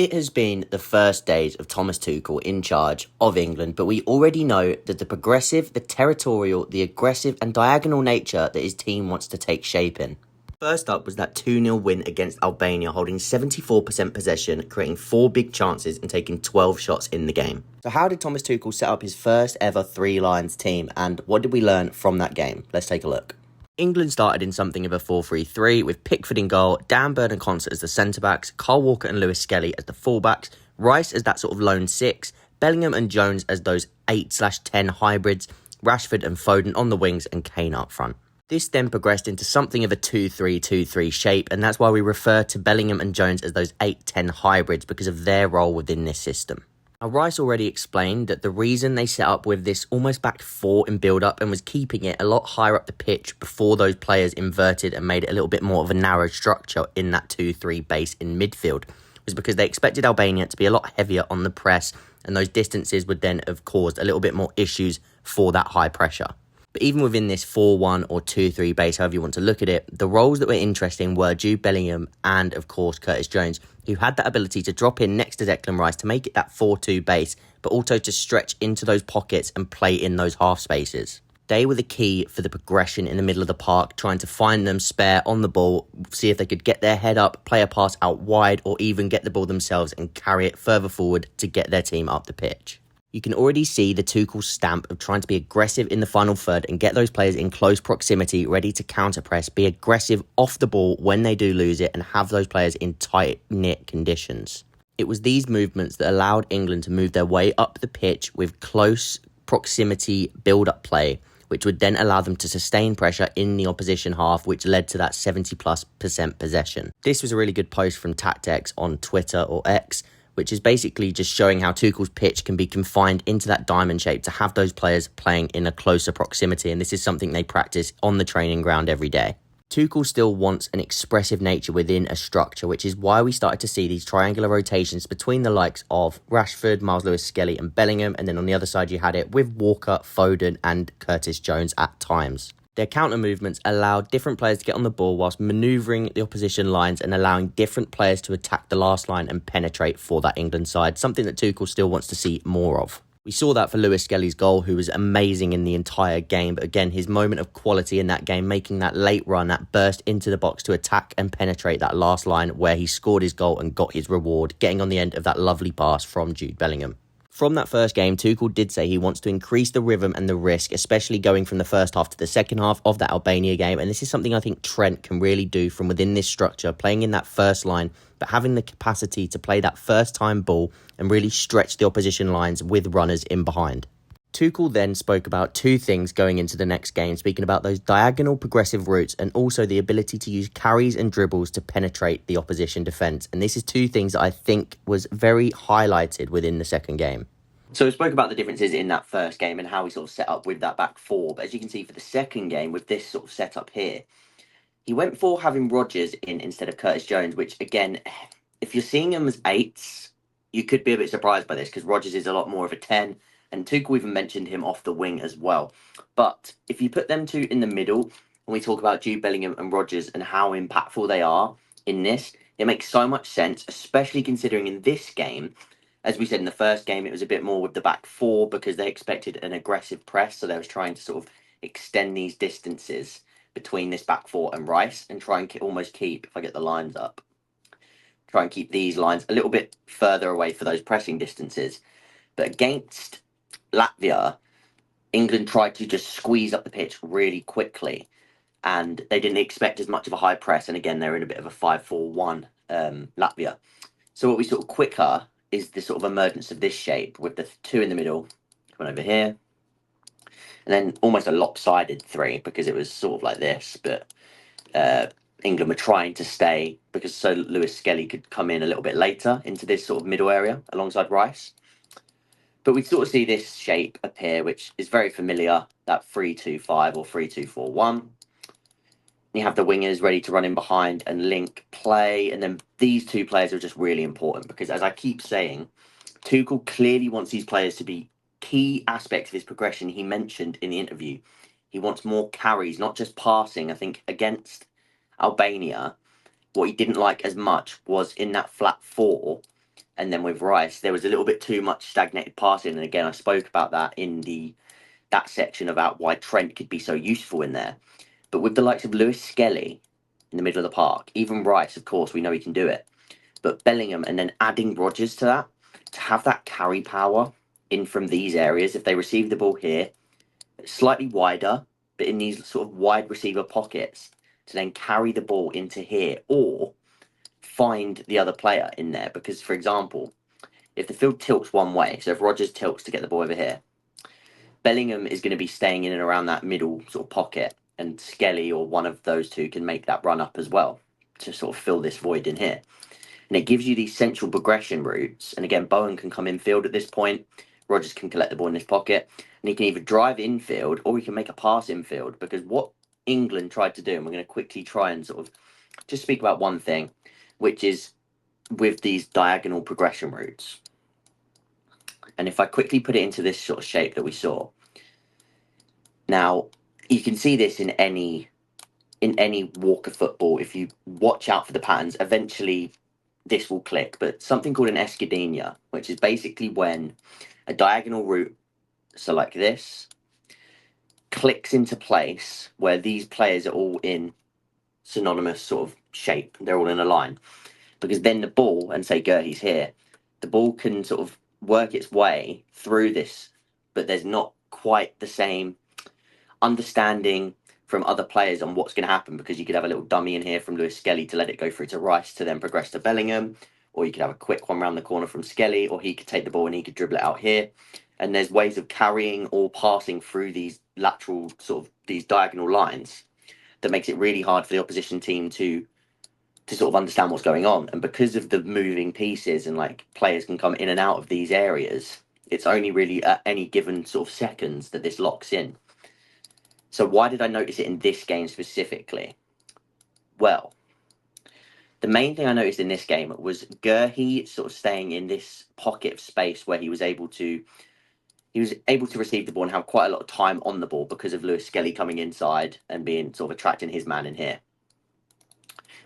It has been the first days of Thomas Tuchel in charge of England, but we already know that the progressive, the territorial, the aggressive and diagonal nature that his team wants to take shape in. First up was that 2-0 win against Albania, holding 74% possession, creating 4 big chances and taking 12 shots in the game. So how did Thomas Tuchel set up his first ever Three Lions team, and what did we learn from that game? Let's take a look. England started in something of a 4-3-3 with Pickford in goal, Dan Burn and Constant as the centre-backs, Kyle Walker and Lewis Skelly as the full-backs, Rice as that sort of lone 6, Bellingham and Jones as those 8/10 hybrids, Rashford and Foden on the wings and Kane up front. This then progressed into something of a 2-3-2-3 shape, and that's why we refer to Bellingham and Jones as those 8-10 hybrids because of their role within this system. Now, Rice already explained that the reason they set up with this almost back 4 in build-up and was keeping it a lot higher up the pitch before those players inverted and made it a little bit more of a narrow structure in that 2-3 base in midfield was because they expected Albania to be a lot heavier on the press, and those distances would then have caused a little bit more issues for that high pressure. But even within this 4-1 or 2-3 base, however you want to look at it, the roles that were interesting were Jude Bellingham and, of course, Curtis Jones, who had that ability to drop in next to Declan Rice to make it that 4-2 base, but also to stretch into those pockets and play in those half spaces. They were the key for the progression in the middle of the park, trying to find them spare on the ball, see if they could get their head up, play a pass out wide, or even get the ball themselves and carry it further forward to get their team up the pitch. You can already see the Tuchel stamp of trying to be aggressive in the final third and get those players in close proximity, ready to counter-press, be aggressive off the ball when they do lose it, and have those players in tight-knit conditions. It was these movements that allowed England to move their way up the pitch with close proximity build-up play, which would then allow them to sustain pressure in the opposition half, which led to that 70+% possession. This was a really good post from Tactex on Twitter or X, which is basically just showing how Tuchel's pitch can be confined into that diamond shape to have those players playing in a closer proximity, and this is something they practice on the training ground every day. Tuchel still wants an expressive nature within a structure, which is why we started to see these triangular rotations between the likes of Rashford, Miles Lewis-Skelly and Bellingham, and then on the other side you had it with Walker, Foden and Curtis Jones at times. Their counter movements allowed different players to get on the ball whilst manoeuvring the opposition lines and allowing different players to attack the last line and penetrate for that England side, something that Tuchel still wants to see more of. We saw that for Lewis Skelly's goal, who was amazing in the entire game, but again, his moment of quality in that game, making that late run, that burst into the box to attack and penetrate that last line where he scored his goal and got his reward, getting on the end of that lovely pass from Jude Bellingham. From that first game, Tuchel did say he wants to increase the rhythm and the risk, especially going from the first half to the second half of that Albania game. And this is something I think Trent can really do from within this structure, playing in that first line, but having the capacity to play that first time ball and really stretch the opposition lines with runners in behind. Tuchel then spoke about 2 things going into the next game, speaking about those diagonal progressive routes and also the ability to use carries and dribbles to penetrate the opposition defence. And this is 2 things that I think was very highlighted within the second game. So we spoke about the differences in that first game and how we sort of set up with that back 4. But as you can see for the second game with this sort of setup here, he went for having Rodgers in instead of Curtis Jones, which again, if you're seeing him as 8s, you could be a bit surprised by this because Rodgers is a lot more of a 10. And Tuchel even mentioned him off the wing as well. But if you put them 2 in the middle, when we talk about Jude Bellingham and Rodgers and how impactful they are in this, it makes so much sense, especially considering in this game, as we said in the first game, it was a bit more with the back 4 because they expected an aggressive press. So they was trying to sort of extend these distances between this back 4 and Rice and try and almost keep, if I get the lines up, try and keep these lines a little bit further away for those pressing distances. But against Latvia, England tried to just squeeze up the pitch really quickly and they didn't expect as much of a high press. And again, they're in a bit of a 5-4-1 Latvia. So what we sort of quicker is the sort of emergence of this shape with the 2 in the middle coming over here. And then almost a lopsided 3 because it was sort of like this. But England were trying to stay because so Lewis Skelly could come in a little bit later into this sort of middle area alongside Rice. But we sort of see this shape appear, which is very familiar, that 3-2-5 or 3-2-4-1. You have the wingers ready to run in behind and link play. And then these 2 players are just really important because, as I keep saying, Tuchel clearly wants these players to be key aspects of his progression. He mentioned in the interview, he wants more carries, not just passing. I think against Albania, what he didn't like as much was in that flat 4, And then with Rice, there was a little bit too much stagnated passing. And again, I spoke about that in that section about why Trent could be so useful in there. But with the likes of Lewis Skelly in the middle of the park, even Rice, of course, we know he can do it. But Bellingham and then adding Rodgers to that, to have that carry power in from these areas, if they receive the ball here, slightly wider, but in these sort of wide receiver pockets, to then carry the ball into here or find the other player in there. Because, for example, if the field tilts one way, so if Rodgers tilts to get the ball over here, Bellingham is going to be staying in and around that middle sort of pocket, and Skelly or one of those two can make that run up as well to sort of fill this void in here. And it gives you these central progression routes. And again, Bowen can come infield at this point. Rodgers can collect the ball in his pocket. And he can either drive infield or he can make a pass infield. Because what England tried to do, and we're going to quickly try and sort of just speak about one thing, which is with these diagonal progression routes. And if I quickly put it into this sort of shape that we saw. Now, you can see this in any walk of football. If you watch out for the patterns, eventually this will click, but something called an escadinha, which is basically when a diagonal route, so like this, clicks into place where these players are all in synonymous sort of shape. They're all in a line. Because then the ball, and say Gertie's here, the ball can sort of work its way through this, but there's not quite the same understanding from other players on what's going to happen, because you could have a little dummy in here from Lewis Skelly to let it go through to Rice to then progress to Bellingham, or you could have a quick one round the corner from Skelly, or he could take the ball and he could dribble it out here. And there's ways of carrying or passing through these lateral sort of these diagonal lines that makes it really hard for the opposition team to sort of understand what's going on. And because of the moving pieces and like players can come in and out of these areas, it's only really at any given sort of seconds that this locks in. So why did I notice it in this game specifically? Well, the main thing I noticed in this game was Gertie sort of staying in this pocket of space where he was able to receive the ball and have quite a lot of time on the ball because of Lewis Skelly coming inside and being sort of attracting his man in here.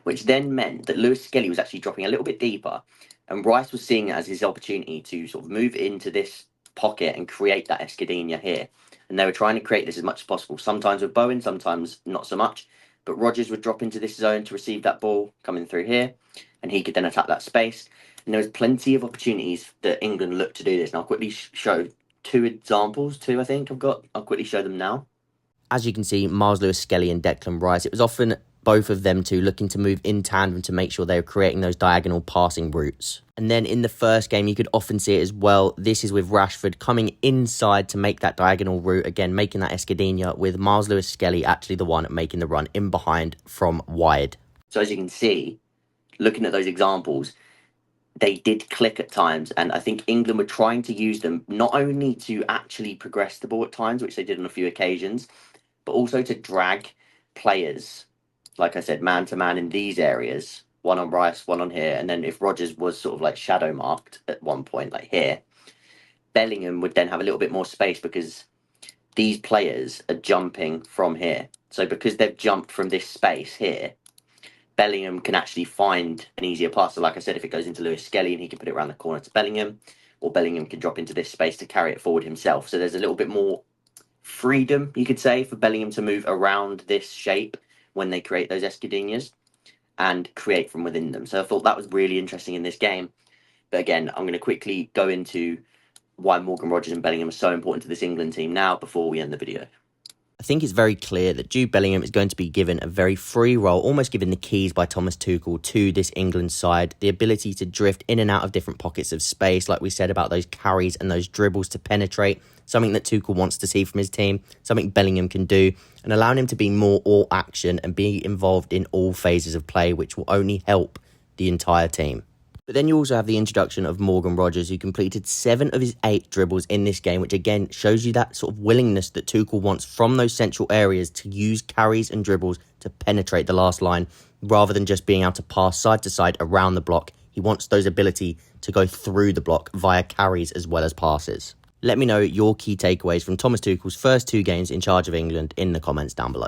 Which then meant that Lewis Skelly was actually dropping a little bit deeper, and Rice was seeing it as his opportunity to sort of move into this pocket and create that escadinha here. And they were trying to create this as much as possible, sometimes with Bowen, sometimes not so much. But Rodgers would drop into this zone to receive that ball coming through here, and he could then attack that space. And there was plenty of opportunities that England looked to do this. And I'll quickly show two examples, I think I've got. I'll quickly show them now. As you can see, Miles Lewis Skelly and Declan Rice, it was often both of them two looking to move in tandem to make sure they were creating those diagonal passing routes. And then in the first game, you could often see it as well. This is with Rashford coming inside to make that diagonal route, again, making that escadinha, with Miles Lewis Skelly actually the one making the run in behind from wide. So as you can see, looking at those examples, they did click at times, and I think England were trying to use them not only to actually progress the ball at times, which they did on a few occasions, but also to drag players, like I said, man-to-man in these areas, one on Rice, one on here, and then if Rodgers was sort of like shadow marked at one point, like here, Bellingham would then have a little bit more space because these players are jumping from here. So because they've jumped from this space here, Bellingham can actually find an easier pass. So like I said, if it goes into Lewis Skelly and he can put it around the corner to Bellingham, or Bellingham can drop into this space to carry it forward himself. So there's a little bit more freedom, you could say, for Bellingham to move around this shape when they create those escadinhas and create from within them. So I thought that was really interesting in this game. But again, I'm going to quickly go into why Morgan Rodgers and Bellingham are so important to this England team now before we end the video. I think it's very clear that Jude Bellingham is going to be given a very free role, almost given the keys by Thomas Tuchel to this England side. The ability to drift in and out of different pockets of space, like we said about those carries and those dribbles to penetrate, something that Tuchel wants to see from his team, something Bellingham can do, and allowing him to be more all action and be involved in all phases of play, which will only help the entire team. But then you also have the introduction of Morgan Rodgers, who completed 7 of his 8 dribbles in this game, which again shows you that sort of willingness that Tuchel wants from those central areas to use carries and dribbles to penetrate the last line, rather than just being able to pass side to side around the block. He wants those ability to go through the block via carries as well as passes. Let me know your key takeaways from Thomas Tuchel's first 2 games in charge of England in the comments down below.